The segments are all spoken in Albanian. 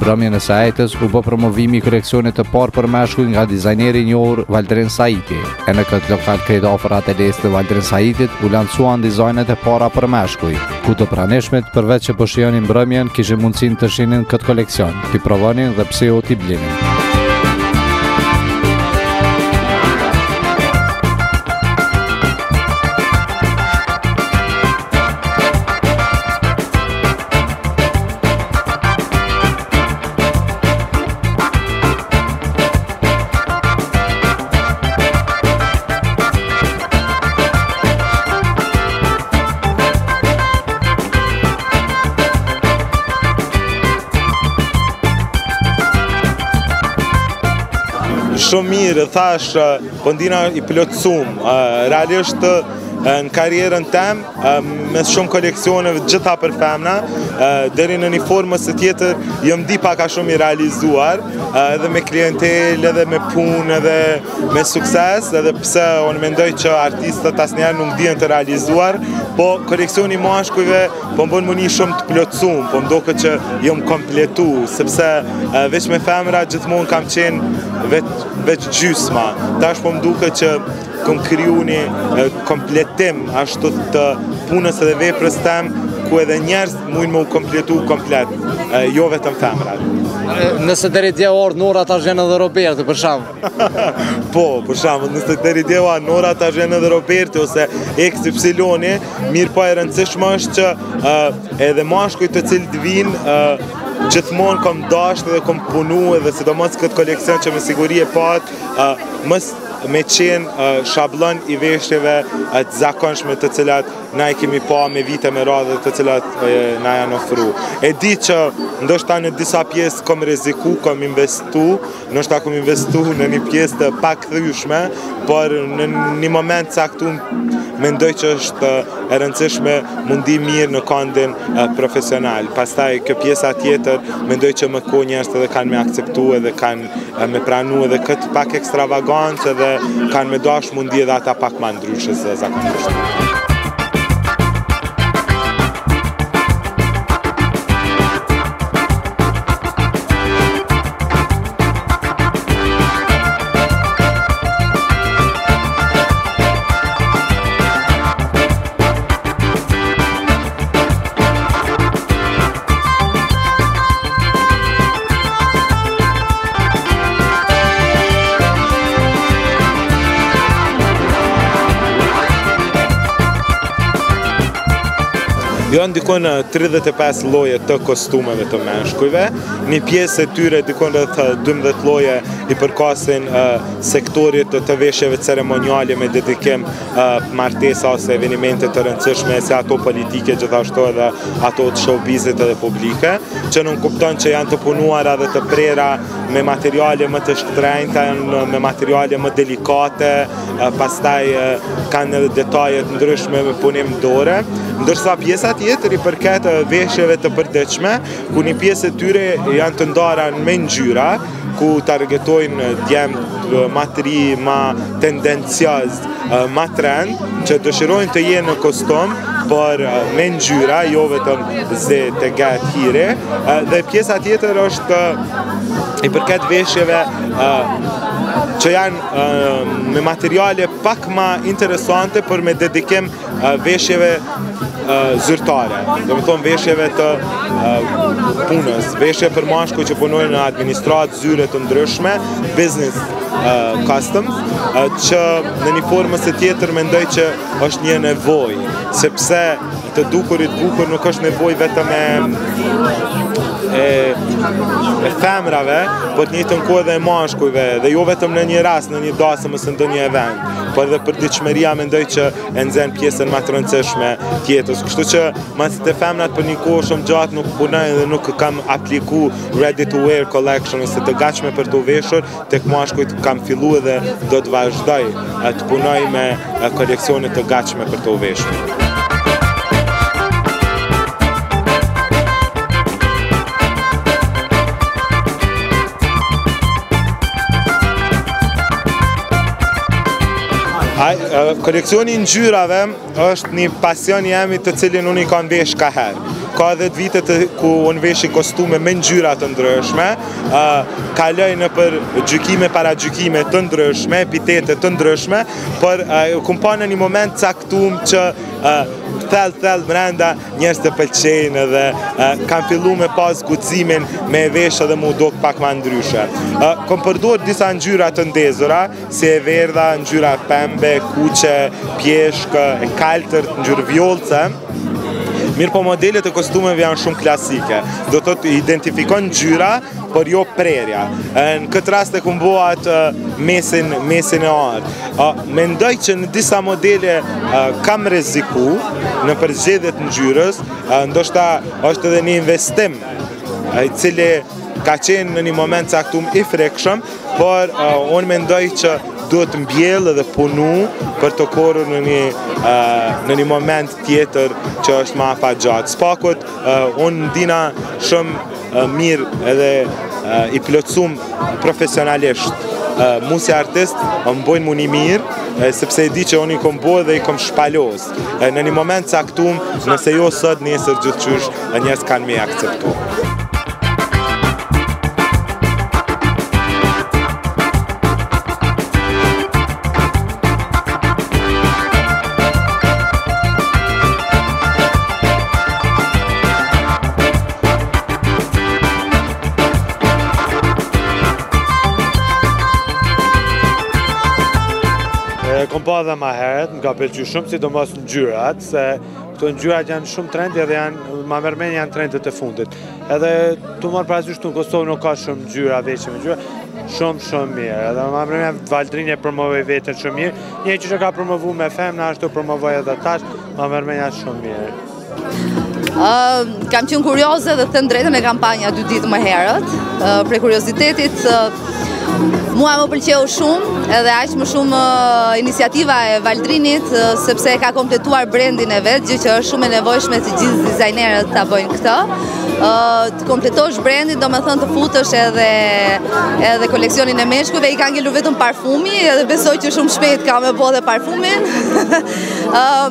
mbrëmjen e së ejtës u bë promovimi i koleksionit të parë për meshkuj nga dizajneri i njohur Valdrin Saiti. E në këtë lokal krejt afër ateljes të Valdrin Saitit u lancuan dizajnet e para për meshkuj, ku të pranishmit përveç që po shijonin mbrëmjen kishin mundësinë të shihnin këtë koleksion, t'i provonin dhe pse jo t'i blinin. Shumë mirë, thash, po ndina i plotësum. Realisht në karrierën tem, me shumë koleksioneve gjitha për femna, deri në një formës së tjetër, jam di pak a shumë i realizuar, edhe me klientel, edhe me punë, edhe me sukses, edhe pse unë mendoj që artistët asnjëherë nuk dihen të realizuar, po koleksioni i mashkujve po më bën më një shumë të plotësum, po më duket që jam kompletu, sepse veç me femra gjithmonë kam qenë veç gjysma. Tash po më duket që kam kriju një kompletim ashtu të punës edhe veprës tem, ku edhe njerëz mujnë më u kompletu komplet, jo vetëm femrat. Nëse deri dje orë Nora Tazhen edhe Roberti, për shembull. Po, për shembull, nëse deri dje Nora Tazhen edhe Roberti ose XY, mirë po e rëndësishme është që edhe mashkujt të cilët vinë gjithmonë kom dashur dhe kom punu edhe sidomos këtë koleksion që me siguri e patë, me qenë shablon i veshjeve të zakonshme të cilat na i kemi pa me vite me radhë të cilat na janë ofru. E di që ndoshta në disa pjesë kom rreziku, kom investu në një pjesë të pakthyeshme, por në një moment caktuar mendoj që është e rëndësishme mundi mirë në këndin profesional. Pastaj kjo pjesa tjetër mendoj që më kohë njerëzit edhe kanë me akceptu edhe kanë me pranu edhe këtë pak ekstravagancë edhe kanë me dash mundi edhe ata pak ma ndryshe se zakonisht. Janë dikon 35 lloje të kostumeve të meshkujve, një pjesë e tyre dikon rreth 12 lloje i përkasin sektorit të veshjeve ceremoniale me dedikim martesa ose evenimente të rëndësishme, se ato politike gjithashtu edhe ato të showbizit edhe publike, që nuk kupton që janë të punuara dhe të prera me materiale më të shtrenjta, me materiale më delikate, pastaj kanë edhe detajet ndryshme me punim dore, ndërsa pjesa tjetër i përket veshjeve të përditshme, ku një pjesë e tyre janë të ndara me ngjyra, ku targetojnë djemt ma të ri, ma tendenciöz, ma trend, që dëshirojnë të jenë në kostum, por me ngjyra, jo vetëm ze të gat hire, dhe pjesa tjetër është i përket veshjeve që janë me materiale pak ma interesante, por me dedikim veshjeve zyrtare, do me thonë veshjeve të punës, veshje për mashkuj që punojnë në administratë zyre të ndryshme, business customs, që në një formës e tjetër mendoj që është një nevoj, sepse të dukurit bukur nuk është nevoj vetëm e femrave, po të njëjtën kohë edhe e mashkujve, dhe jo vetëm në një rast, në një dasëm ose në një event, por edhe për diçmeria mendoj që e nxjerr pjesën më të rëndësishme tjetës. Kështu që mas të femrat për një kohë shumë gjatë nuk punoj dhe nuk kam apliku ready to wear collection ose të gatshme për të veshur, tek mashkujt kam filluar dhe do të vazhdoj të punoj me koleksione të gatshme për të veshur. Koleksioni ngjyrave është një pasion jemi të cilin unë i kam vesh ka herë. ka 10 vite ku unë veshi kostume me ngjyra të ndryshme, kaloj në për gjykime para gjykime të ndryshme, epitete të ndryshme, por kum pa në një moment caktum që thellë brenda njerëz të pëlqejnë dhe kanë fillu me pas guximin me vesh edhe mu dok pak ma ndryshe. Kom përdor disa ngjyra të ndezura, si e verdha, ngjyra pembe, kuqe, pjeshkë, e kaltër, ngjyrë vjollce. Mirë po modelet e kostumeve janë shumë klasike, do të të identifikon ngjyra, por jo prerja. Në këtë rast e kumbohat mesin e artë. Mendoj që në disa modele kam rreziku në përzgjedhjet ngjyrës, ndoshta është edhe një investim, i cili ka qenë në një moment caktum i frekshëm, por unë mendoj që duhet mbjell dhe punu për të korrur në një moment tjetër që është ma afagjatë. Spakut, unë ndina shumë mirë edhe i plotësum profesionalisht. Mu si artist më bojnë mu një mirë, sepse i di që unë i kom bojë dhe i kom shpalos. Në një moment caktum, nëse jo sot, nesër gjithçysh, njerëz kanë me akceptu. Kom pa dhe ma heret, më ka pëlqy shumë, sidomos ngjyrat, se këto ngjyrat janë shumë trendi edhe ma mërmen janë trendet e fundit. Edhe tu marrë parasysh në Kosovë nuk ka shumë ngjyra, veçe me ngjyra, shumë mirë. Edhe ma mërmen Valdrini e promovoj vetën shumë mirë, një që ka promovu me femna, ashtu promovoj edhe tash, ma mërmen janë shumë mirë. Kam qenë kurioze dhe të drejtën e kampanja 2 ditë më herët, prej kuriozitetit. Mua më pëlqeu shumë, edhe aq më shumë iniciativa e Valdrinit, sepse ka kompletuar brandin e vet, gjë që është shumë e nevojshme që gjithë dizajnerët ta bëjnë këtë. Të kompletosh brandin, do me thënë të futësh edhe koleksionin e meshkujve, i ka ngelur vetëm parfumi, edhe besoj që shumë shpejt ka me bo dhe parfumin.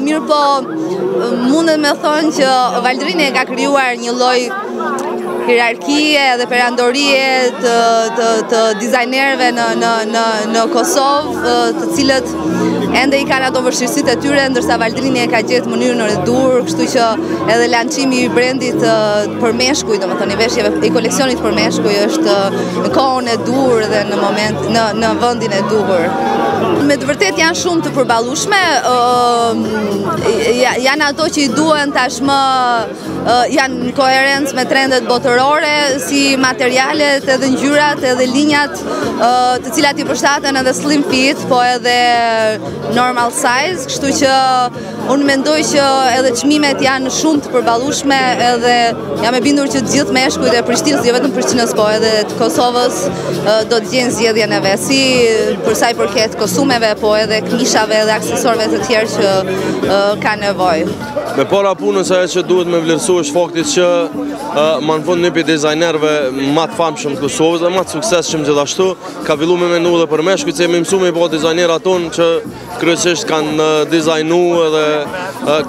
Mirë po, mundet me thënë që Valdrini e ka krijuar një lloj hierarkie dhe perandorie të dizajnerëve në Kosovë, të cilët ende i kanë ato vështirësitë e tyre, ndërsa Valdrini e ka gjetë mënyrën e dur, kështu që edhe lançimi i brandit për meshkuj, domethënë i veshjeve, i koleksionit për meshkuj është në kohën e dur dhe në vendin e duhur. Me të vërtet janë shumë të përballueshme, janë ato që i duhen tashmë, janë në koherencë me trendet botërore, si materialet edhe ngjyrat edhe linjat, të cilat i përshtaten edhe slim fit, po edhe normal size, kështu që unë mendoj që edhe çmimet janë shumë të përballueshme, edhe jam e bindur që të gjithë meshkujt e Prishtinës, jo vetëm Prishtinës, po edhe të Kosovës, do të gjejnë zgjedhjen e vet, si për sa i përket kostumeve, po edhe këmishave dhe aksesorëve të tjerë që ka nevojë. Me para punës ajo që duhet me vlerësu është fakti që ma në fund një për dizajnerve ma të famshëm të Kosovës dhe ma të suksesshëm gjithashtu, ka fillu me menu dhe për meshkujt, se me mësu me i po dizajnerat tonë që kryesisht kanë dizajnu dhe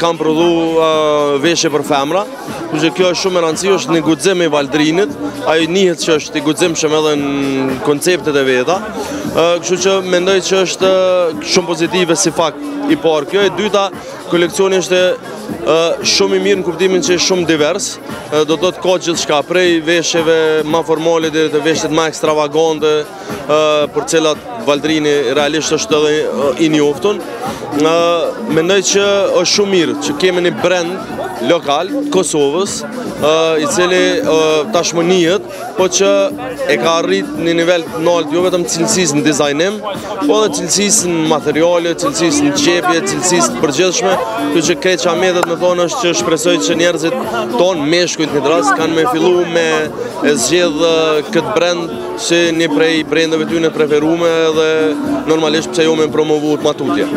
kanë prodhu veshje për femra. Që kjo është shumë e rëndësishme, është një guxim i Valdrinit, ai njihet që është i guximshëm edhe në konceptet e veta. Kështu që mendoj që është shumë pozitive si fakt i parë kjo. E dyta, koleksioni është shumë i mirë në kuptimin që është shumë divers, do të ka gjithçka, prej veshjeve ma formale deri te veshjet ma ekstravagante, për cilat Valdrini realisht është edhe i njoftun. Mendoj që është shumë mirë që kemi një brand lokal të Kosovës, i cili tashmë njihet, po që e ka arrit një nivel të lartë jo vetëm cilësisë në dizajnim, po edhe cilësisë në materiale, cilësisë në qepje, cilësisë të përgjithshme, kjo që krejt që ametet me thonë është që shpresoj që njerëzit tonë meshkujt një rast kanë me fillu me e zgjedh këtë brand si një prej brendeve tyne preferume dhe normalisht pse jo me promovu të matutje.